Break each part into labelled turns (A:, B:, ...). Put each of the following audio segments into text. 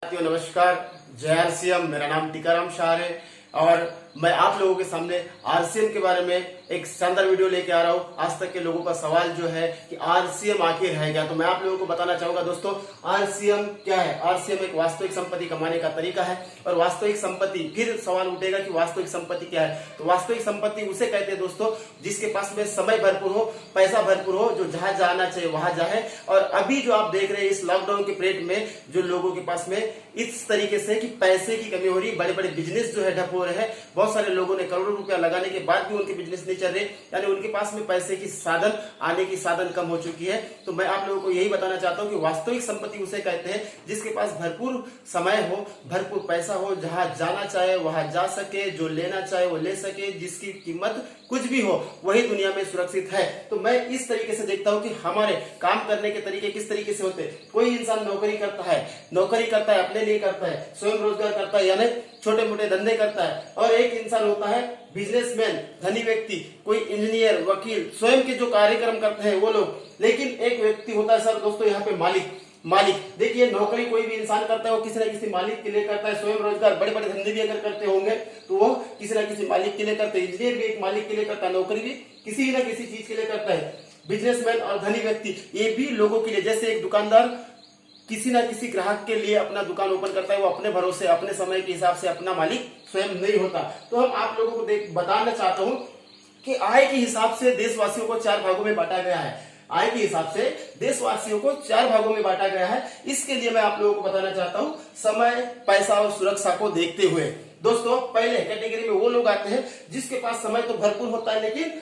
A: साथियों नमस्कार। जय आरसीएम। मेरा नाम टीकाराम शाह है और मैं आप लोगों के सामने आरसीएम के बारे में एक शानदार वीडियो लेके आ रहा हूँ। आज तक के लोगों का सवाल जो है कि आरसीएम आखिर है क्या, तो मैं आप लोगों को बताना चाहूंगा दोस्तों आरसीएम क्या है। आरसीएम एक वास्तविक संपत्ति कमाने का तरीका है और वास्तविक संपत्ति, फिर सवाल उठेगा कि वास्तविक संपत्ति क्या है। तो वास्तविक संपत्ति उसे कहते हैं दोस्तों जिसके पास में समय भरपूर हो, पैसा भरपूर हो, जो जहां जाना चाहिए वहां जाए। और अभी जो आप देख रहे हैं इस लॉकडाउन के पीरियड में जो लोगों के पास में इस तरीके से कि पैसे की कमी हो रही, बड़े बड़े बिजनेस जो है ठप हो रहे हैं। बहुत सारे लोगों ने करोड़ों रुपया लगाने के बाद भी उनके बिजनेस नहीं चल रहे, यानी उनके पास में पैसे की साधन आने की साधन कम हो चुकी है। तो मैं आप लोगों को यही बताना चाहता हूं कि वास्तविक संपत्ति उसे कहते हैं जिसके पास भरपूर समय हो, भरपूर पैसा हो, जहां जाना चाहे वहां जा सके, जो लेना चाहे वो ले सके, जिसकी कीमत कुछ भी हो वही दुनिया में सुरक्षित है। तो मैं इस तरीके से देखता हूं कि हमारे काम करने के तरीके किस तरीके से होते हैं। कोई इंसान नौकरी करता है अपने लिए करता है, स्वयं रोजगार करता है, यानी छोटे मोटे धंधे करता है। और एक इंसान होता है बिजनेसमैन, धनी व्यक्ति, कोई इंजीनियर, वकील, स्वयं के जो कार्यक्रम करते हैं वो लोग। लेकिन एक व्यक्ति होता है सर दोस्तों यहाँ पे मालिक। देखिए नौकरी कोई भी इंसान करता है वो किसी न किसी मालिक के लिए करता है। स्वयं रोजगार, बड़े बड़े धंधे भी अगर करते होंगे तो वो किसी न किसी मालिक के लिए करते हैं। इंजीनियर भी एक मालिक के लिए करता है, नौकरी भी किसी न किसी चीज के लिए करता है। बिजनेसमैन और धनी व्यक्ति ये भी लोगों के लिए, जैसे एक दुकानदार किसी ना किसी ग्राहक के लिए अपना दुकान ओपन करता है, वो अपने भरोसे अपने समय के हिसाब से अपना मालिक स्वयं नहीं होता। तो हम आप लोगों को बताना चाहता हूं कि आय के हिसाब से देशवासियों को 4 भागों में बांटा गया है। आय के हिसाब से देशवासियों को 4 भागों में बांटा गया है। इसके लिए मैं आप लोगों को बताना चाहता हूं समय, पैसा और सुरक्षा को देखते हुए। दोस्तों पहले कैटेगरी में वो लोग आते हैं जिसके पास समय तो भरपूर होता है लेकिन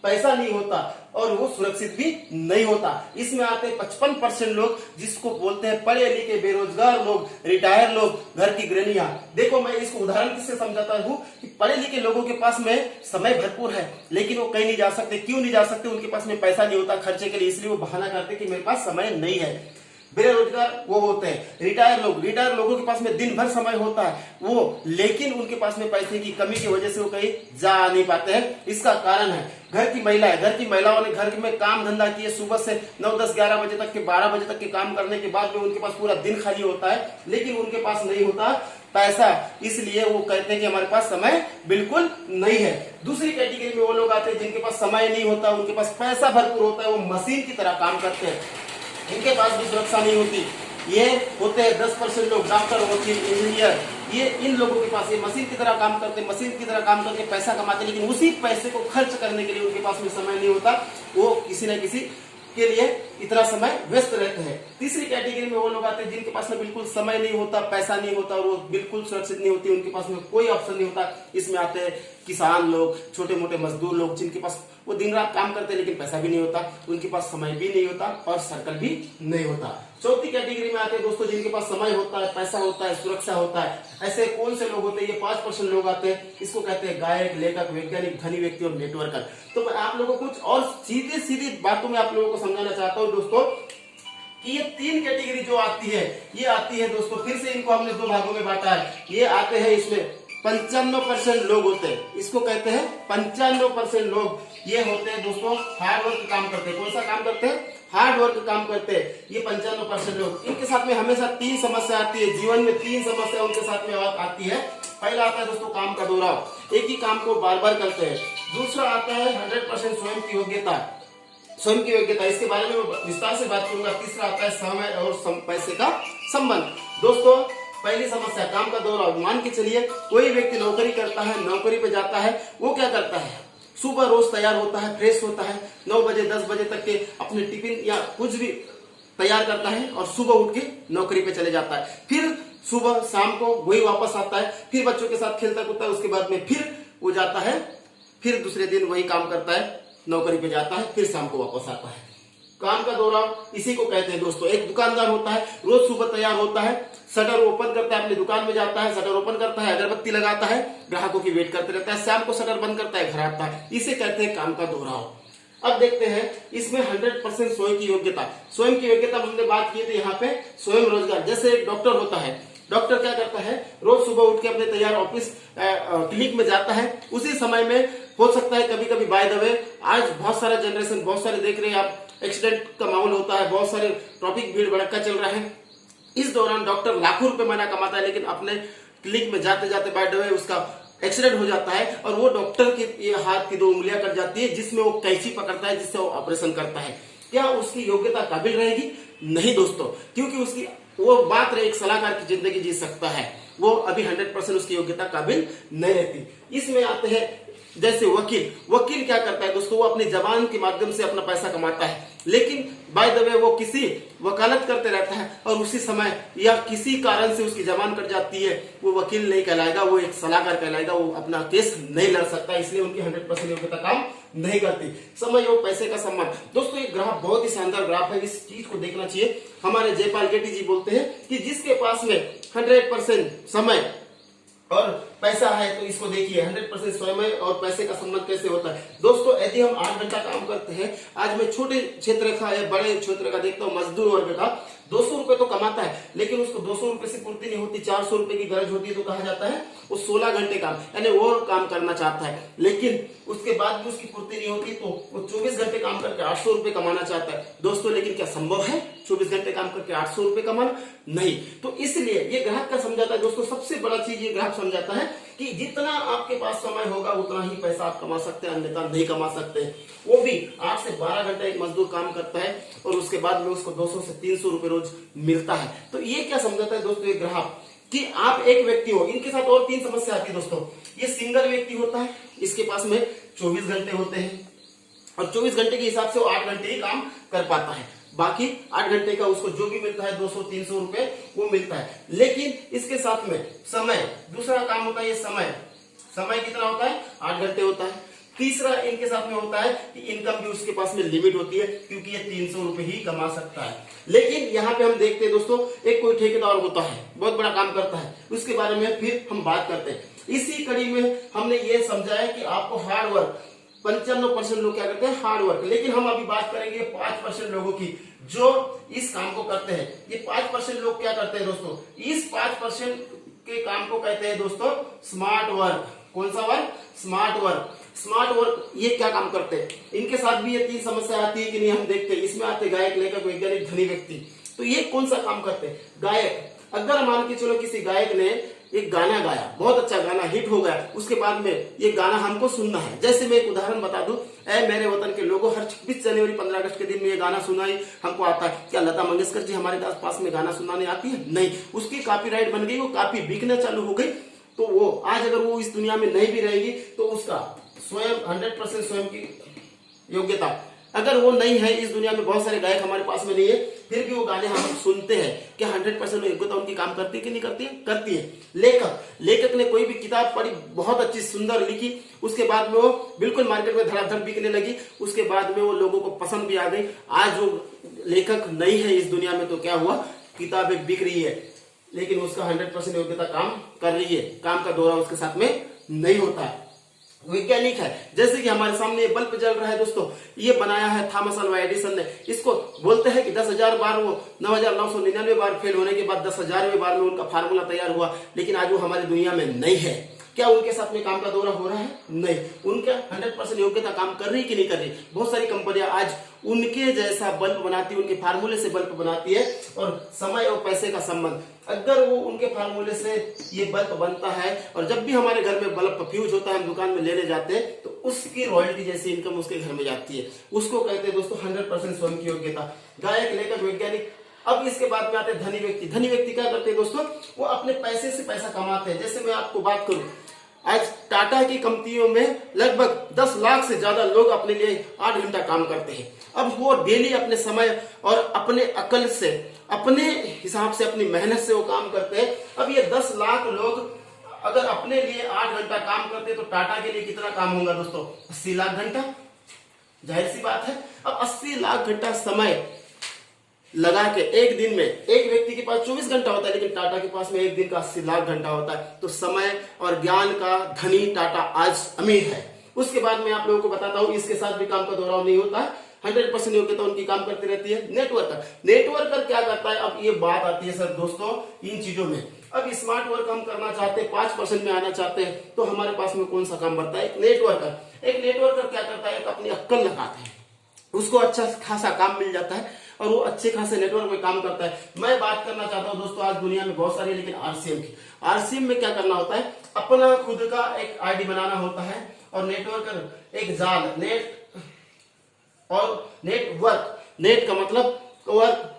A: पैसा नहीं होता और वो सुरक्षित भी नहीं होता। इसमें आते हैं 55% लोग जिसको बोलते हैं पढ़े लिखे बेरोजगार लोग, रिटायर लोग, घर की गृहणियां। देखो मैं इसको उदाहरण किससे समझाता हूं कि पढ़े लिखे लोगों के पास में समय भरपूर है लेकिन वो कहीं नहीं जा सकते। क्यों नहीं जा सकते? उनके पास में पैसा नहीं होता खर्चे के लिए, इसलिए वो बहाना करते कि मेरे पास समय नहीं है। बेरोजगार वो होते हैं रिटायर लोगों के पास में दिन भर समय होता है वो, लेकिन उनके पास में पैसे की कमी की वजह से वो कहीं जा नहीं पाते हैं। इसका कारण है घर की महिलाओं ने घर में काम धंधा किए, सुबह से 9, 10, 11 बजे तक के 12 बजे तक के काम करने के बाद में उनके पास पूरा दिन खाली होता है लेकिन उनके पास नहीं होता पैसा, इसलिए वो कहते हैं कि हमारे पास समय बिल्कुल नहीं है। दूसरी कैटेगरी में वो लोग आते हैं जिनके पास समय नहीं होता, उनके पास पैसा भरपूर होता है, वो मशीन की तरह काम करते हैं, इनके पास भी सुरक्षा नहीं होती। ये होते हैं 10% लोग, डॉक्टर, वकील, इंजीनियर। ये इन लोगों के पास ये मशीन की तरह काम करते, मशीन की तरह काम करके पैसा कमाते, लेकिन उसी पैसे को खर्च करने के लिए उनके पास में समय नहीं होता। वो किसी न किसी के लिए इतना समय व्यस्त रहते हैं। तीसरी कैटेगरी में वो लोग आते हैं जिनके पास में बिल्कुल समय नहीं होता, पैसा नहीं होता और वो बिल्कुल सुरक्षित नहीं होती, उनके पास में कोई ऑप्शन नहीं होता। इसमें आते हैं किसान लोग, छोटे मोटे मजदूर लोग, जिनके पास वो दिन रात काम करते हैं लेकिन पैसा भी नहीं होता, उनके पास समय भी नहीं होता और सर्कल भी नहीं होता। चौथी कैटेगरी में आते हैं दोस्तों जिनके पास समय होता है, पैसा होता है, सुरक्षा होता है। ऐसे कौन से लोग होते हैं? ये 5% लोग आते हैं। इसको कहते हैं गायक, लेखक, वैज्ञानिक, धनी व्यक्ति और नेटवर्कर। तो मैं आप लोगों को कुछ और सीधी बातों में आप लोगों को समझाना चाहता हूँ दोस्तों कि ये 3 कैटेगरी जो आती है, ये आती है दोस्तों, फिर से इनको हमने 2 भागों में बांटा है। ये आते हैं, इसमें 95% लोग होते हैं, इसको कहते हैं 95% लोग। ये होते हैं दोस्तों हार्ड वर्क काम करते हैं। कौन सा काम करते हैं? हार्ड वर्क काम करते हैं। ये 95% लोग, इनके साथ में हमेशा 3 समस्या आती है जीवन में। 3 समस्या उनके साथ में आती है। पहला आता है दोस्तों काम का दोहराव, एक ही काम को बार बार करते हैं। दूसरा आता है 100% स्वयं की योग्यता, इसके बारे में विस्तार से बात करूंगा। तीसरा आता है समय और पैसे का संबंध। दोस्तों पहली समस्या काम का दोहराव। मान के चलिए कोई व्यक्ति नौकरी करता है, नौकरी पे जाता है, वो क्या करता है? सुबह रोज तैयार होता है, फ्रेश होता है, 9 बजे 10 बजे तक के अपने टिफिन या कुछ भी तैयार करता है और सुबह उठ के नौकरी पे चले जाता है। फिर सुबह शाम को वही वापस आता है, फिर बच्चों के साथ खेलता कूदता है, उसके बाद में फिर वो जाता है, फिर दूसरे दिन वही काम करता है, नौकरी पे जाता है, फिर शाम को वापस आता है। काम का दोहराव इसी को कहते हैं दोस्तों। एक दुकानदार होता है, रोज सुबह तैयार होता है, शटर ओपन करता है, अपनी दुकान में जाता है, शटर ओपन करता है, अगरबत्ती लगाता है, ग्राहकों की वेट करते रहता है, शाम को शटर बंद करता है, घर आता है। इसे कहते हैं काम का दोहराव। अब देखते हैं इसमें 100% स्वयं की योग्यता हमने बात की थी। यहाँ पे स्वयं रोजगार, जैसे एक डॉक्टर होता है, डॉक्टर क्या करता है? रोज सुबह उठ के अपने तैयार ऑफिस क्लिनिक में जाता है। उसी समय में हो सकता है कभी कभी बाय द वे, आज बहुत सारा जनरेशन, बहुत सारे देख रहे हैं आप, एक्सीडेंट का माहौल होता है, बहुत सारे ट्रैफिक भीड़ भड़का चल रहा है, इस दौरान डॉक्टर लाखों रुपए महीना कमाता है, लेकिन अपने क्लिनिक में जाते जाते बाय द वे उसका एक्सीडेंट हो जाता है और वो डॉक्टर के ये हाथ की 2 उंगलियां कट जाती है, जिसमें वो कैंची पकड़ता है, जिससे वो ऑपरेशन करता है। क्या उसकी योग्यता काबिल रहेगी? नहीं दोस्तों, क्योंकि उसकी वो मात्र एक सलाहकार की जिंदगी जी सकता है, वो अभी 100% उसकी योग्यता काबिल नहीं रहती। इसमें आते हैं जैसे वकील। वकील क्या करता है दोस्तों, वो अपनी जबान के माध्यम से अपना पैसा कमाता है, लेकिन बाय द वे वो किसी वकालत करते रहता है और उसी समय या किसी कारण से उसकी जबान कट जाती है, वो वकील नहीं कहलाएगा, वो एक सलाहकार कहलाएगा, वो अपना केस नहीं लड़ सकता, इसलिए उनकी 100% योग्यता काम नहीं करती। समय और पैसे का सम्मान। दोस्तों ये ग्राफ बहुत ही शानदार ग्राफ है, इस चीज को देखना चाहिए। हमारे जयपाल गेटी जी बोलते हैं कि जिसके पास में 100% समय और पैसा है, तो इसको देखिए 100% समय और पैसे का संबंध कैसे होता है। दोस्तों यदि हम 8 घंटा काम करते हैं, आज मैं छोटे क्षेत्र का या बड़े क्षेत्र का देखता हूँ, मजदूर वर्ग का 200 रुपए तो कमाता है, लेकिन उसको 200 रुपए से पूर्ति नहीं होती, 400 रुपए की गरज होती है, तो कहा जाता है वो 16 घंटे काम यानी वो काम करना चाहता है, लेकिन उसके बाद भी उसकी पूर्ति नहीं होती, तो वो 24 घंटे काम करके 800 रुपए कमाना चाहता है। दोस्तों लेकिन क्या संभव है 24 घंटे काम करके 800 रुपए कमाना? नहीं। तो इसलिए ये ग्राहक का समझाता है दोस्तों, सबसे बड़ा चीज ये ग्राहक समझाता है कि जितना आपके पास समय होगा उतना ही पैसा आप कमा सकते हैं, अन्यथा नहीं कमा सकते। वो भी 8 से 12 घंटे एक मजदूर काम करता है और उसके बाद में उसको 200 से 300 रुपए रोज मिलता है। तो ये क्या समझाता है दोस्तों ये ग्राहक, कि आप एक व्यक्ति हो, इनके साथ और 3 समस्या आती है दोस्तों। ये सिंगल व्यक्ति होता है, इसके पास में 24 घंटे होते हैं और 24 घंटे के हिसाब से वो 8 घंटे ही काम कर पाता है, बाकी 8 घंटे का उसको जो भी मिलता है 200-300 रुपए वो मिलता है। लेकिन इसके साथ में समय, दूसरा काम होता है ये समय कितना होता है? 8 घंटे होता है। तीसरा इनके साथ में होता है कि इनकम भी उसके पास में लिमिट होती है, क्योंकि ये 300 रुपए ही कमा सकता है। लेकिन यहाँ पे हम देखते हैं दोस्तों, एक कोई ठेकेदार होता है, बहुत बड़ा काम करता है, उसके बारे में फिर हम बात करते हैं। इसी कड़ी में हमने ये समझाया कि आपको हार्ड वर्क, 95% लोग क्या करते हैं? Hard work. लेकिन हम अभी बात करेंगे 5% लोगों की जो इस काम को करते हैं। ये 5% लोग क्या करते हैं दोस्तों? इस 5% के काम को कहते हैं दोस्तों स्मार्ट वर्क। कौन सा work? Smart work. Smart work ये क्या काम करते हैं? इनके साथ भी ये 3 समस्या आती है कि नहीं, हम देखते हैं। इसमें आते गायक, लेखक, वैज्ञानिक, धनी व्यक्ति। तो ये कौन सा काम करते हैं? गायक। अगर मान के चलो किसी गायक ने एक गाना गाया, बहुत अच्छा गाना हिट हो गया, उसके बाद में ये गाना हमको सुनना है। जैसे मैं एक उदाहरण बता दूं, ऐ मेरे वतन के लोगों, हर 26 जनवरी 15 अगस्त के दिन में ये गाना सुनाई हमको आता है। क्या लता मंगेशकर जी हमारे पास में गाना सुनाने आती है? नहीं। उसकी कॉपीराइट बन गई, वो कॉपी बिकना चालू हो गई, तो वो आज अगर वो इस दुनिया में नहीं भी रहेगी तो उसका स्वयं 100% स्वयं की योग्यता अगर वो नहीं है, इस दुनिया में बहुत सारे गायक हमारे पास में नहीं है, फिर भी वो गाने हम सुनते हैं, क्या 100% योग्यता उनकी काम करती है कि नहीं करती है? करती है। लेखक ने कोई भी किताब पढ़ी, बहुत अच्छी सुंदर लिखी, उसके बाद में वो बिल्कुल मार्केट में धड़ाधड़ बिकने लगी, उसके बाद में वो लोगों को पसंद भी आ गई। आज वो लेखक नहीं है इस दुनिया में, तो क्या हुआ? किताबें बिक रही है, लेकिन उसका 100% योग्यता काम कर रही है, काम का दौरा उसके साथ में नहीं होता है। वैज्ञानिक है, जैसे कि हमारे सामने ये बल्ब जल रहा है दोस्तों, ये बनाया है थॉमस अल्वा एडिसन ने। इसको बोलते हैं कि 10,000 बार, वो 9,999 बार फेल होने के बाद 10,000वें बार में उनका फार्मूला तैयार हुआ, लेकिन आज वो हमारी दुनिया में नहीं है। क्या उनके साथ में काम का दौरा हो रहा है? नहीं। उनका 100% योग्यता काम कर रही कि नहीं कर रही? बहुत सारी कंपनियां आज उनके जैसा बल्ब बनाती है, उनके फार्मूले से बल्ब बनाती है। और समय और पैसे का संबंध, अगर वो उनके फार्मूले से ये बल्ब बनता है और जब भी हमारे घर में बल्ब फ्यूज होता है, हम दुकान में लेने जाते हैं, तो उसकी रॉयल्टी जैसी इनकम उसके घर में जाती है। उसको कहते हैं दोस्तों 100% स्वयं की योग्यता। गायक, लेखक, वैज्ञानिक। अब इसके बाद में आते हैं धनी व्यक्ति। धनी व्यक्ति क्या करते हैं दोस्तों? वो अपने पैसे से पैसा कमाते हैं। जैसे मैं आपको बात करूं, आज टाटा की कंपनियों में लगभग 10 लाख से ज्यादा लोग अपने लिए 8 घंटा काम करते हैं। अब वो डेली अपने समय और अपने अकल से, अपने हिसाब से, अपनी मेहनत से वो काम करते हैं। अब ये 10 लाख लोग अगर अपने लिए 8 घंटा काम करते हैं, तो टाटा के लिए कितना काम होगा दोस्तों? 80 लाख घंटा। जाहिर सी बात है। अब 80 लाख घंटा समय लगा के एक दिन में, एक व्यक्ति के पास 24 घंटा होता है, लेकिन टाटा के पास में एक दिन का 80 लाख घंटा होता है। तो समय और ज्ञान का धनी टाटा आज अमीर है। उसके बाद में आप लोगों को बताता हूं, इसके साथ भी काम का दोहराव नहीं होता है, 100% योग्यता उनकी काम करती रहती है। नेटवर्कर क्या करता है? अब ये बात आती है सर दोस्तों इन चीजों में। अब स्मार्ट वर्क हम करना चाहते हैं, 5% में आना चाहते हैं, तो हमारे पास में कौन सा काम बढ़ता है? एक नेटवर्कर क्या करता है? अपनी अक्कल लगाता है, उसको अच्छा खासा काम मिल जाता है। और वो अच्छे खासे नेटवर्क में काम करता है। मैं बात करना चाहता हूं दोस्तों, आज दुनिया में बहुत सारी है, लेकिन आरसीएम की। आरसीएम में क्या करना होता है, अपना खुद का एक आईडी बनाना होता है और नेटवर्क एक जाल, नेट और नेटवर्क, नेट का मतलब वर्क,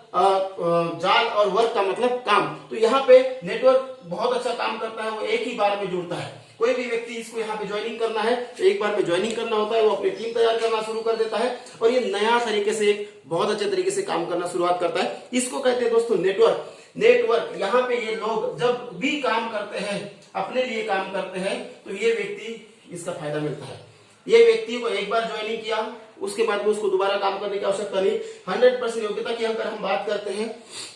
A: जाल और वर्क का मतलब काम। तो यहाँ पे नेटवर्क बहुत अच्छा काम करता है, वो एक ही बार में जुड़ता है। कोई भी व्यक्ति इसको यहाँ पे ज्वाइनिंग करना है तो एक बार में ज्वाइनिंग करना होता है, वो अपनी टीम तैयार करना शुरू कर देता है और ये नया तरीके से एक बहुत अच्छे तरीके से काम करना शुरुआत करता है। इसको कहते हैं दोस्तों नेटवर्क। नेटवर्क यहाँ पे ये लोग जब भी काम करते हैं, अपने लिए काम करते हैं, तो ये व्यक्ति इसका फायदा मिलता है। ये व्यक्ति को एक बार ज्वाइनिंग किया, उसके बाद में उसको दोबारा काम करने की आवश्यकता नहीं। 100% योग्यता की अगर हम बात करते हैं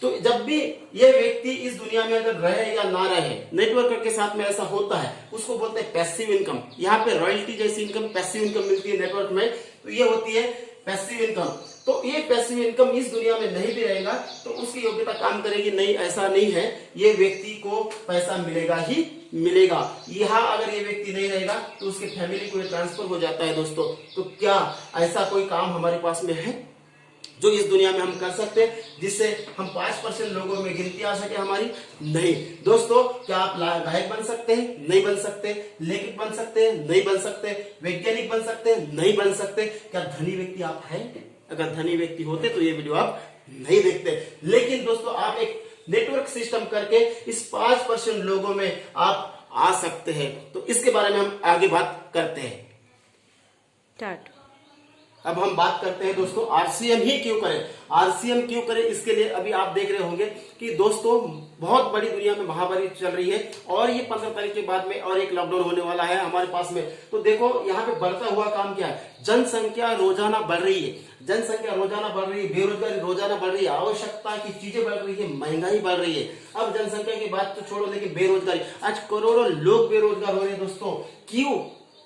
A: तो जब भी ये व्यक्ति इस दुनिया में अगर रहे या ना रहे, नेटवर्क के साथ में ऐसा होता है, उसको बोलते हैं पैसिव इनकम। यहाँ पे रॉयल्टी जैसी इनकम, पैसिव इनकम मिलती है नेटवर्क में, तो ये होती है पैसिव इनकम। तो ये पैसिव इनकम इस दुनिया में नहीं भी रहेगा तो उसकी योग्यता काम करेगी नहीं, ऐसा नहीं है। ये व्यक्ति को पैसा मिलेगा ही मिलेगा। यहाँ अगर ये व्यक्ति नहीं रहेगा तो उसके फैमिली को ट्रांसफर हो जाता है दोस्तों। तो क्या ऐसा कोई काम हमारे पास में है जो इस दुनिया में हम कर सकते हैं जिससे हम 5% लोगों में गिनती आ सके हमारी? नहीं दोस्तों। क्या आप गायक बन सकते हैं? नहीं बन सकते। लेखक बन सकते हैं? नहीं बन सकते। वैज्ञानिक बन सकते हैं? नहीं बन सकते। क्या धनी व्यक्ति आप हैं? अगर धनी व्यक्ति होते तो ये वीडियो आप नहीं देखते। लेकिन दोस्तों आप एक नेटवर्क सिस्टम करके इस 5% लोगों में आप आ सकते हैं। तो इसके बारे में हम आगे बात करते हैं। अब हम बात करते हैं दोस्तों आरसीएम ही क्यों करें। आरसीएम क्यों करें, इसके लिए अभी आप देख रहे होंगे कि दोस्तों बहुत बड़ी दुनिया में महामारी चल रही है और ये 15 तारीख के बाद में और एक लॉकडाउन होने वाला है हमारे पास में। तो देखो यहाँ पे बढ़ता हुआ काम क्या है, जनसंख्या रोजाना बढ़ रही है, जनसंख्या रोजाना बढ़ रही है, बेरोजगारी रोजाना बढ़ रही है, आवश्यकता की चीजें बढ़ रही है, महंगाई बढ़ रही है। अब जनसंख्या की बात तो छोड़ो, लेकिन बेरोजगारी, आज करोड़ों लोग बेरोजगार हो रहे हैं दोस्तों। क्यों?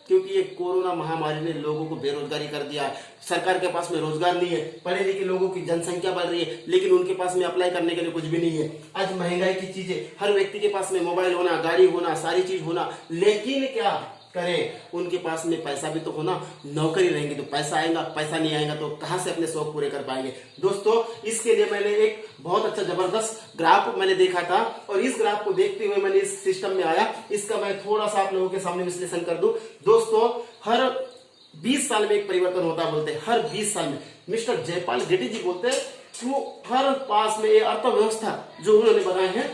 A: क्योंकि ये कोरोना महामारी ने लोगों को बेरोजगारी कर दिया है। सरकार के पास में रोजगार नहीं है, पढ़े लिखे लोगों की जनसंख्या बढ़ रही है लेकिन उनके पास में अप्लाई करने के लिए कुछ भी नहीं है। आज महंगाई की चीजें, हर व्यक्ति के पास में मोबाइल होना, गाड़ी होना, सारी चीज होना, लेकिन क्या करें, उनके पास में पैसा भी तो होना। नौकरी रहेंगे तो पैसा आएगा, पैसा नहीं आएगा तो कहां से अपने शौक पूरे कर पाएंगे। दोस्तों इसके लिए मैंने एक बहुत अच्छा जबरदस्त ग्राफ मैंने देखा था और इस ग्राफ को देखते हुए मैंने इस सिस्टम में आया। इसका मैं थोड़ा सा आप लोगों के सामने विश्लेषण कर दूं। दोस्तों हर 20 साल में एक परिवर्तन होता है बोलते हैं, हर 20 साल में। मिस्टर जयपाल रेड्डी जी बोलते हैं कि वो हर पास में ये अर्थव्यवस्था जो उन्होंने बनाए हैं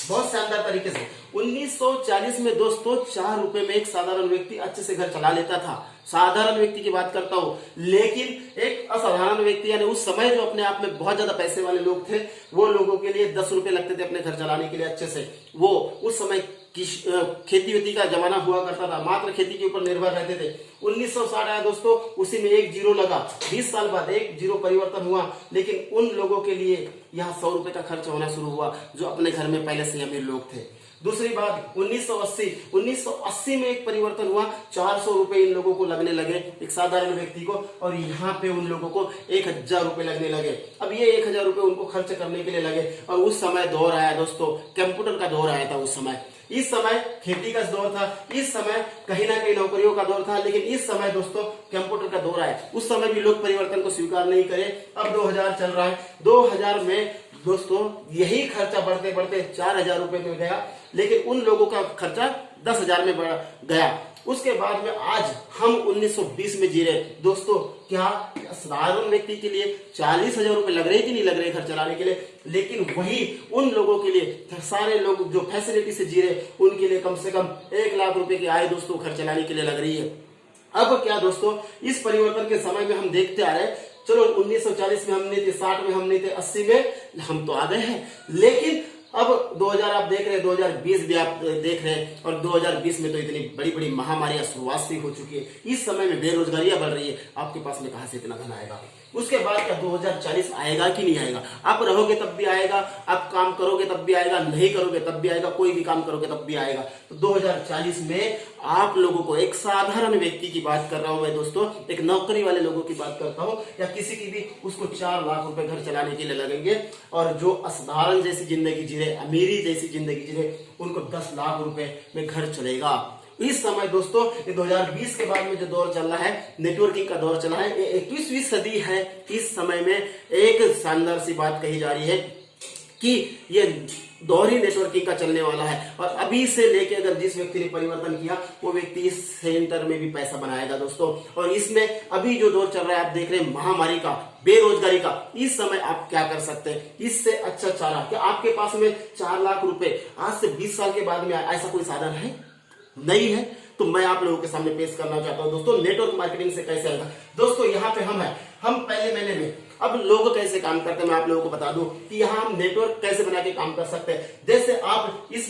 A: बहुत शानदार तरीके से। 1940 में दोस्तों 4 रुपए में एक साधारण व्यक्ति अच्छे से घर चला लेता था। साधारण व्यक्ति की बात करता हूं, लेकिन एक असाधारण व्यक्ति यानी उस समय जो अपने आप में बहुत ज्यादा पैसे वाले लोग थे, वो लोगों के लिए 10 रुपए लगते थे अपने घर चलाने के लिए अच्छे से। वो उस समय खेती वेती का जमाना हुआ करता था, मात्र खेती के ऊपर निर्भर रहते थे। 1960 आया दोस्तों, उसी में एक जीरो लगा, 20 साल बाद एक जीरो परिवर्तन हुआ, लेकिन उन लोगों के लिए यहाँ 100 रुपए का खर्च होना शुरू हुआ जो अपने घर में पहले से अमीर लोग थे। दूसरी बात 1980 में एक परिवर्तन हुआ, 400 रुपए इन लोगों को लगने लगे एक साधारण व्यक्ति को, और यहाँ पे उन लोगों को 1000 रुपए लगने लगे। अब ये 1000 रुपए उनको खर्च करने के लिए लगे। और उस समय दौर आया दोस्तों, कंप्यूटर का दौर आया था उस समय। इस समय खेती का दौर था, इस समय कहीं ना कहीं नौकरियों का दौर था, लेकिन इस समय दोस्तों कंप्यूटर का दौर आया। उस समय भी लोग परिवर्तन को स्वीकार नहीं करे। अब 2000 चल रहा है, 2000 में दोस्तों यही खर्चा बढ़ते बढ़ते 4000 रुपए में गया, लेकिन उन लोगों का खर्चा 10,000 में बढ़ गया। उसके बाद में आज हम 1920 में जी रहे दोस्तों। क्या साधारण व्यक्ति के लिए 40,000 रुपए लग रहे कि नहीं लग रहे घर चलाने के लिए, लेकिन वही उन लोगों के लिए, सारे लोग जो फैसिलिटी से जी रहे, उनके लिए कम से कम 1 लाख रुपए की आय दोस्तों घर चलाने के लिए लग रही है। अब क्या दोस्तों, इस परिवर्तन के समय में हम देखते आ रहे, चलो 1940 में हम नहीं थे, 60 में हम नहीं थे, 80 में हम तो आ गए हैं, लेकिन अब 2000 आप देख रहे हैं, 2020 भी आप देख रहे हैं, और 2020 में तो इतनी बड़ी बड़ी महामारियां शुरुआत से हो चुकी है। इस समय में बेरोजगारियां बढ़ रही है, आपके पास में कहां से इतना धन आएगा? उसके बाद क्या 2040 आएगा कि नहीं आएगा? आप रहोगे तब भी आएगा, आप काम करोगे तब भी आएगा, नहीं करोगे तब भी आएगा, कोई भी काम करोगे तब भी आएगा। तो 2040 में आप लोगों को, एक साधारण व्यक्ति की बात कर रहा हूं मैं दोस्तों, एक नौकरी वाले लोगों की बात करता हूं, या किसी की भी, उसको 4 लाख रुपए घर चलाने के लिए लगेंगे। और जो असाधारण जैसी जिंदगी जी रहे, अमीरी जैसी जिंदगी जी रहे, उनको 10 लाख रुपए में घर चलेगा। इस समय दोस्तों ये 2020 के बाद में जो दौर चल रहा है, नेटवर्किंग का दौर चला है, ये 21वीं सदी है। इस समय में एक शानदार सी बात कही जा रही है कि ये दौर ही नेटवर्किंग का चलने वाला है। और अभी से लेके अगर जिस व्यक्ति ने परिवर्तन किया वो व्यक्ति इस सेंटर में भी पैसा बनाएगा दोस्तों। और इसमें अभी जो दौर चल रहा है, आप देख रहे हैं महामारी का, बेरोजगारी का, इस समय आप क्या कर सकते हैं? इससे अच्छा चारा क्या आपके पास में 4 लाख रुपए आज से 20 साल के बाद में ऐसा कोई साधन है? नहीं है। तो मैं आप लोगों के सामने पेश करना चाहता हूं दोस्तों, नेटवर्क मार्केटिंग से कैसे आएगा। दोस्तों यहाँ पे हम पहले महीने में, अब लोग कैसे काम करते हैं मैं आप लोगों को बता दूं कि यहाँ हम नेटवर्क कैसे बना के काम कर सकते हैं। जैसे आप इस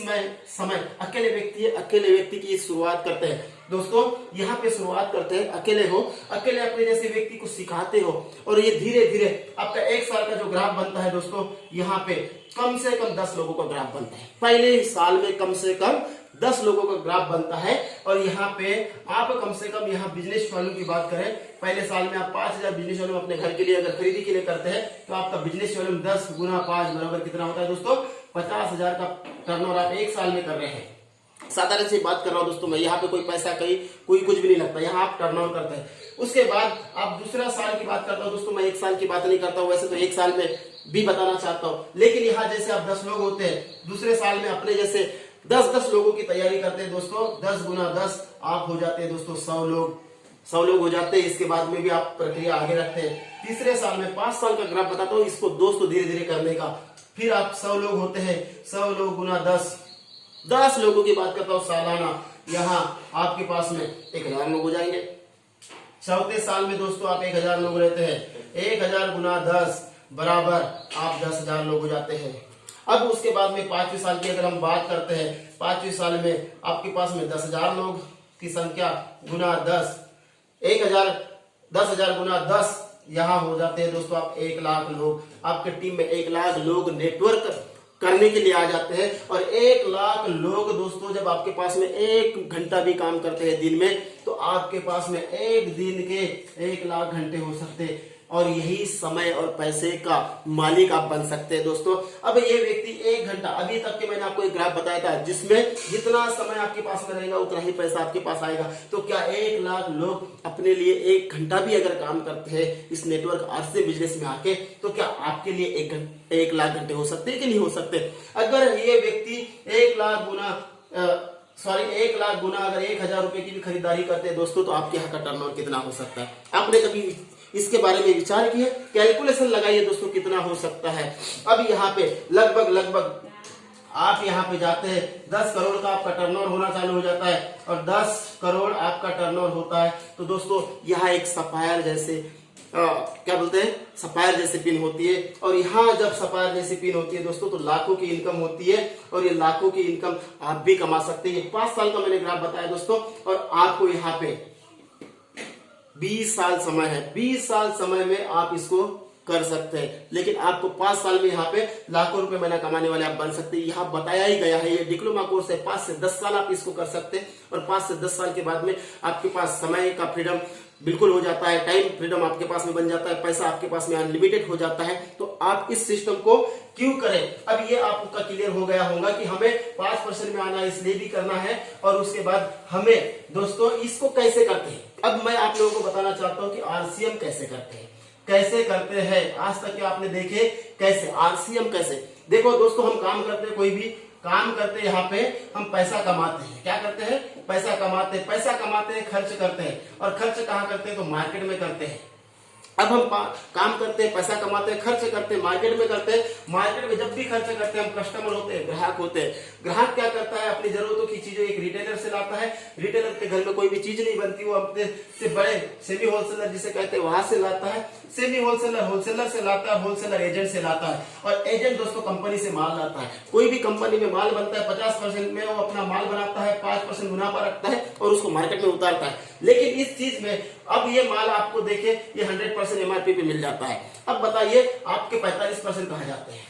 A: समय अकेले व्यक्ति की शुरुआत करते हैं दोस्तों, यहाँ पे शुरुआत करते हैं, अकेले अपने जैसे व्यक्ति को सिखाते हो और ये धीरे धीरे आपका 1 साल का जो ग्राफ बनता है दोस्तों, यहाँ पे कम से कम 10 लोगों का ग्राफ बनता है। पहले साल में कम से कम 10 लोगों का ग्राफ बनता है। और यहाँ पे आप कम से कम यहाँ बिजनेस वॉल्यूम की बात करें, पहले साल में आप 5000 बिजनेस वॉल्यूम अपने घर के लिए अगर खरीदी के लिए करते हैं तो आपका बिजनेस वॉल्यूम 10 गुना 5 बराबर कितना होता है दोस्तों? 50,000 का टर्नओवर आप 1 साल में कर रहे हैं। साधारण सी बात कर रहा हूं दोस्तों मैं, यहाँ पे कोई पैसा कोई कुछ भी नहीं लगता, यहाँ आप टर्नओवर करते हैं। उसके बाद आप दूसरा साल की बात करता हूं दोस्तों, मैं 1 साल की बात नहीं करता हूं, वैसे तो 1 साल में भी बताना चाहता हूं, लेकिन यहाँ जैसे आप 10 लोग होते हैं, दूसरे साल में अपने जैसे 10 लोगों की तैयारी करते हैं दोस्तों, 10 गुना 10 आप हो जाते हैं दोस्तों 100 लोग हो जाते हैं। इसके बाद में भी आप प्रक्रिया आगे रखते हैं। तीसरे साल में 5 साल का ग्राफ बताता हूँ इसको दोस्तों धीरे धीरे करने का। फिर आप 100 लोग होते हैं, 100 लोग गुना 10 लोगों की बात करता हूँ सालाना, यहाँ आपके पास में 1000 लोग हो जाएंगे। चौथे साल में दोस्तों आप 1000 लोग रहते हैं, 1000 गुना 10 बराबर आप 10,000 लोग हो जाते हैं। अब उसके बाद में 5वें साल की अगर हम बात करते हैं, 5वें साल में आपके पास में 10,000 लोग की संख्या गुना 10, 10,000 गुना 10 यहाँ हो जाते हैं दोस्तों आप 1 लाख लोग। आपके टीम में 1 लाख लोग नेटवर्क करने के लिए आ जाते हैं। और 1 लाख लोग दोस्तों जब आपके पास में 1 घंटा भी काम करते हैं दिन में, तो आपके पास में एक दिन के 1 लाख घंटे हो सकते हैं। और यही समय और पैसे का मालिक आप बन सकते हैं दोस्तों। अब ये व्यक्ति 1 घंटा, अभी तक के मैंने आपको एक ग्राफ बताया था जिसमें जितना समय आपके पास में रहेगा उतना ही पैसा आपके पास आएगा। तो क्या 1 लाख लोग अपने लिए 1 घंटा भी अगर काम करते हैं इस नेटवर्क आरसीएम बिजनेस में आके, तो क्या आपके लिए 1 लाख घंटे हो सकते हैं कि नहीं हो सकते? अगर ये व्यक्ति 1 लाख गुना अगर 1,000 रुपए की भी खरीदारी करते हैं दोस्तों, तो आपके यहाँ का टर्नओवर कितना हो सकता है? आपने कभी इसके बारे में विचार किया? कैलकुलेशन लगाइए दोस्तों कितना हो सकता है। अब यहाँ पे लगभग आप यहाँ पे जाते हैं 10 करोड़ का आपका टर्नओवर होना चालू हो जाता है। और 10 करोड़ आपका टर्नओवर होता है तो दोस्तों यहाँ एक सफायर जैसे क्या बोलते हैं, सफायर जैसे पिन होती है। और यहाँ जब सफायर जैसी पिन होती है दोस्तों तो लाखों की इनकम होती है। और ये लाखों की इनकम आप भी कमा सकते हैं। ये 5 साल का मैंने ग्राफ बताया दोस्तों। और आपको यहाँ पे 20 साल समय है, 20 साल समय में आप इसको कर सकते हैं। लेकिन आपको 5 साल में यहाँ पे लाखों रुपए महीना कमाने वाले आप बन सकते हैं। यहाँ बताया ही गया है, ये डिप्लोमा कोर्स है, 5 से 10 साल आप इसको कर सकते हैं। और 5 से 10 साल के बाद में आपके पास समय का फ्रीडम बिल्कुल हो जाता है, टाइम फ्रीडम आपके पास में बन जाता है, पैसा आपके पास में अनलिमिटेड हो जाता है। तो आप इस सिस्टम को क्यों करें? अब ये आपका क्लियर हो गया होगा कि हमें 5% में आना इसलिए भी करना है। और उसके बाद हमें दोस्तों इसको कैसे करते हैं, अब मैं आप लोगों को बताना चाहता हूं कि आरसीएम कैसे करते हैं। आज तक के आपने देखे कैसे आरसीएम कैसे? देखो दोस्तों, हम काम करते हैं, कोई भी काम करते हैं, यहाँ पे हम पैसा कमाते हैं। क्या करते हैं? पैसा कमाते हैं, खर्च करते हैं। और खर्च कहाँ करते हैं? तो मार्केट में करते हैं। अब हम काम करते हैं, पैसा कमाते हैं, खर्च करते हैं, मार्केट में करते हैं। मार्केट में जब भी खर्च करते हैं हम कस्टमर होते हैं, ग्राहक होते हैं। ग्राहक क्या करता है? अपनी जरूरतों की चीजें एक रिटेलर से लाता है। रिटेलर के घर में कोई भी चीज नहीं बनती, वो अपने से बड़े सेमी होलसेलर जिसे कहते हैं वहां से लाता है। सेमी होलसेलर होलसेलर से लाता है, होलसेलर एजेंट से लाता है। और एजेंट दोस्तों कंपनी से माल लाता है। कोई भी कंपनी में माल बनता है, 50% में वो अपना माल बनाता है, 5% मुनाफा रखता है और उसको मार्केट में उतारता है। लेकिन इस चीज में अब ये माल आपको देखे ये 100% एमआरपी पे मिल जाता है। अब बताइए आपके 45% कहाँ जाते हैं?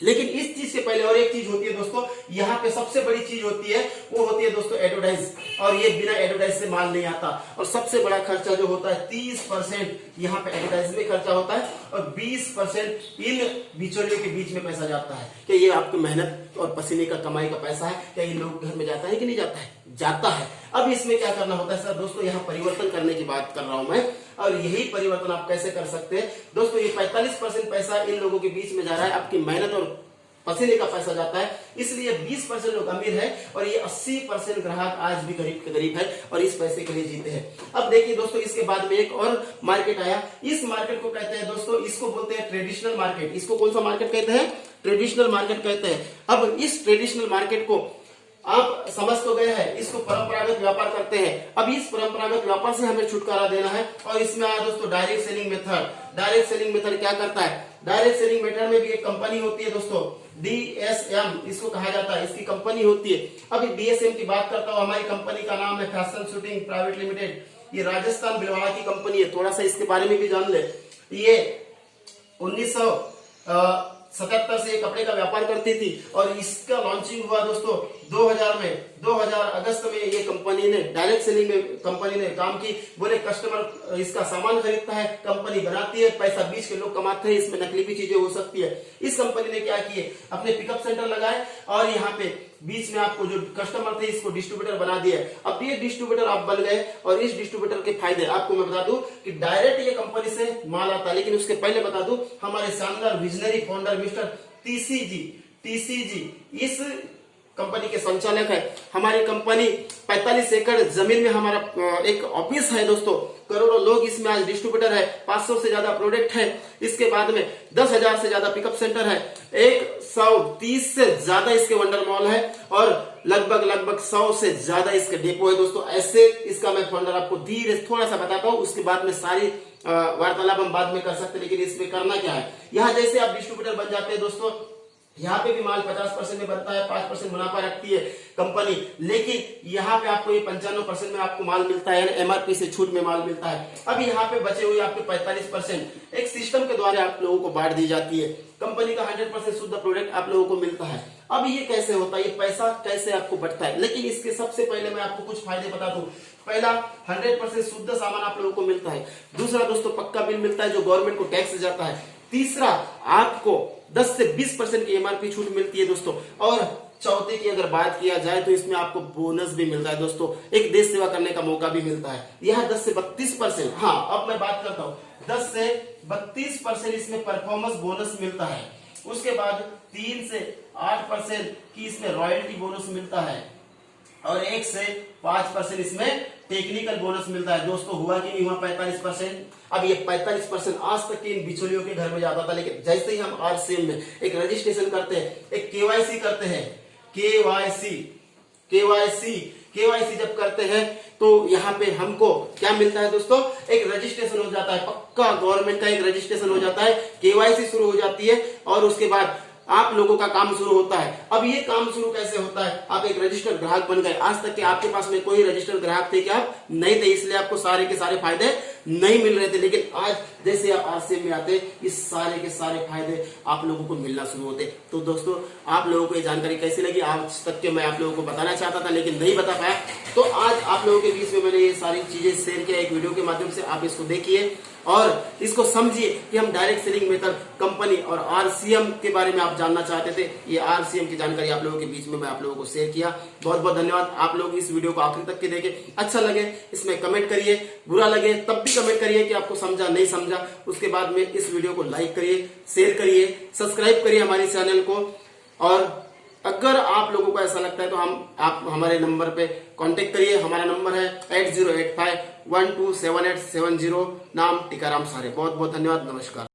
A: लेकिन इस चीज से पहले और एक चीज होती है दोस्तों, यहाँ पे सबसे बड़ी चीज होती है, वो होती है दोस्तों एडवर्टाइज। और ये बिना एडवर्टाइज से माल नहीं आता। और सबसे बड़ा खर्चा जो होता है 30% यहाँ पे एडवर्टाइज में खर्चा होता है। और 20% इन बिचौलियों के बीच में पैसा जाता है कि ये आपकी मेहनत और पसीने का कमाई का पैसा है, क्या इन लोगों के घर में जाता है कि नहीं जाता है? जाता है। अब इसमें क्या करना होता है सर? दोस्तों यहाँ परिवर्तन करने की बात कर रहा हूं मैं, और यही परिवर्तन आप कैसे कर सकते हैं दोस्तों। ये 45% पैसा इन लोगों के बीच में जा रहा है, आपकी मेहनत और पसीने का पैसा जाता है, इसलिए 20% लोग अमीर है और ये 80% ग्राहक आज भी गरीब के गरीब है और इस पैसे के लिए जीते हैं। अब देखिए दोस्तों, इसके बाद में एक और मार्केट आया। इस मार्केट को कहते हैं दोस्तों, इसको बोलते हैं ट्रेडिशनल मार्केट। इसको कौन सा मार्केट कहते हैं? ट्रेडिशनल मार्केट कहते हैं। अब इस ट्रेडिशनल मार्केट को आप समझ तो गए हैं, इसको परंपरागत व्यापार कहते हैं। अब इस परंपरागत व्यापार से हमें छुटकारा देना है और इसमें आया दोस्तों direct selling method. Direct selling method क्या करता है? डायरेक्ट सेलिंग मेथड में भी एक कंपनी होती है दोस्तों, DSM इसको कहा जाता है, इसकी कंपनी होती है। अभी DSM की बात करता हूं, हमारी कंपनी का नाम है फैशन शूटिंग प्राइवेट लिमिटेड। ये राजस्थान भिलवाड़ा की कंपनी है, थोड़ा सा इसके बारे में भी जान ले। ये 1977 से कपड़े का व्यापार करती थी और इसका लॉन्चिंग हुआ दोस्तों 2000 में। 2000 अगस्त में ये कंपनी ने डायरेक्ट सेलिंग में कंपनी ने काम की। बोले कस्टमर इसका सामान खरीदता है, कंपनी बनाती है, पैसा बीच के लोग कमाते हैं, इसमें नकली भी चीजें हो सकती है। इस कंपनी ने क्या किए, अपने पिकअप सेंटर लगाए और यहाँ पे बीच में आपको जो कस्टमर थे इसको डिस्ट्रीब्यूटर बना दिया। अब ये डिस्ट्रीब्यूटर आप बन गए और इस डिस्ट्रीब्यूटर के फायदे आपको मैं बता दूं कि डायरेक्ट ये कंपनी से माल आता है, लेकिन उसके पहले बता दूं हमारे शानदार विजनरी फाउंडर मिस्टर TCG इस कंपनी के संचालक है। हमारी कंपनी 45 एकड़ जमीन में हमारा एक ऑफिस है दोस्तों, करोड़ों लोग इसमें आज डिस्ट्रीब्यूटर है, 500 से ज्यादा प्रोडक्ट है। इसके बाद में 10,000 से ज्यादा पिकअप सेंटर है, 130 से ज्यादा इसके वंडर मॉल है और लगभग 100 से ज्यादा इसके डेपो है दोस्तों। ऐसे इसका मैं फाउंडर आपको धीरे थोड़ा सा बताता हूँ, उसके बाद में सारी वार्तालाप हम बाद में कर सकते हैं। लेकिन इसमें करना क्या है, यहाँ जैसे आप डिस्ट्रीब्यूटर बन जाते हैं दोस्तों, यहाँ पे भी माल 50% में बनता है, 5% मुनाफा रखती है कंपनी, लेकिन यहाँ पे आपको ये 95% में आपको माल मिलता है, MRP से छूट में माल मिलता है। अब यहाँ पे बचे हुए आपके 45% एक सिस्टम के द्वारा आप लोगों को बांट दी जाती है। कंपनी का 100% शुद्ध प्रोडक्ट आप लोगों को मिलता है। अब ये कैसे होता है, ये पैसा कैसे आपको बढ़ता है, लेकिन इसके सबसे पहले मैं आपको कुछ फायदे बता दूं। पहला, 100% शुद्ध सामान आप लोगों को मिलता है। दूसरा दोस्तों, पक्का बिल मिलता है जो गवर्नमेंट को टैक्स जाता है। तीसरा, आपको 10 से 20% की MRP छूट मिलती है दोस्तों। और चौथे की अगर बात किया जाए तो इसमें आपको बोनस भी मिलता है दोस्तों, एक देश सेवा करने का मौका भी मिलता है। यह 10 से 32%। हाँ, अब मैं बात करता हूँ, 10 से 32% इसमें परफॉर्मेंस बोनस मिलता है। उसके बाद 3 से 8% की इसमें रॉयल्टी बोनस मिलता है और 1 से 5% इसमें टेक्निकल बोनस मिलता है। दोस्तों हुआ कि नहीं हुआ 45%? अब ये 45% आज तक के इन बिचौलियों के घर में जाता था, लेकिन जैसे ही हम RCM में एक रजिस्ट्रेशन करते हैं, एक KYC करते हैं, KYC जब करते हैं तो यहाँ पे हमको क्या मिलता है दोस्तों, एक रजिस्ट्रेशन हो जाता है, पक्का गवर्नमेंट का एक रजिस्ट्रेशन हो जाता है, KYC शुरू हो जाती है और उसके बाद आप लोगों का काम शुरू होता है। अब ये काम शुरू कैसे होता है, आप एक रजिस्टर्ड ग्राहक बन गए। आज तक के आपके पास में कोई रजिस्टर्ड ग्राहक थे क्या? आप नहीं थे, इसलिए आपको सारे के सारे फायदे नहीं मिल रहे थे। लेकिन आज जैसे आप RCM में आते, इस सारे के सारे फायदे आप लोगों को मिलना शुरू होते। तो दोस्तों, आप लोगों को ये जानकारी कैसी लगी? आज तक के मैं आप लोगों को बताना चाहता था लेकिन नहीं बता पाया, तो आज आप लोगों के बीच में मैंने ये सारी चीजें शेयर किया एक वीडियो के माध्यम से। आप इसको देखिए और इसको समझिए कि हम डायरेक्ट सेलिंग मेथड, कंपनी और RCM के बारे में आप जानना चाहते थे। ये RCM की जानकारी आप लोगों के बीच में मैं आप लोगों को शेयर किया। बहुत बहुत धन्यवाद। आप लोग इस वीडियो को आखिर तक के देखें, अच्छा लगे इसमें कमेंट करिए, बुरा लगे तब भी कमेंट करिए कि आपको समझा नहीं समझा। उसके बाद में इस वीडियो को लाइक करिए, शेयर करिए, सब्सक्राइब करिए हमारे चैनल को। और अगर आप लोगों को ऐसा लगता है तो आप हमारे नंबर पे कांटेक्ट करिए। हमारा नंबर है 8085127870, नाम टीकाराम सारे। बहुत बहुत धन्यवाद, नमस्कार।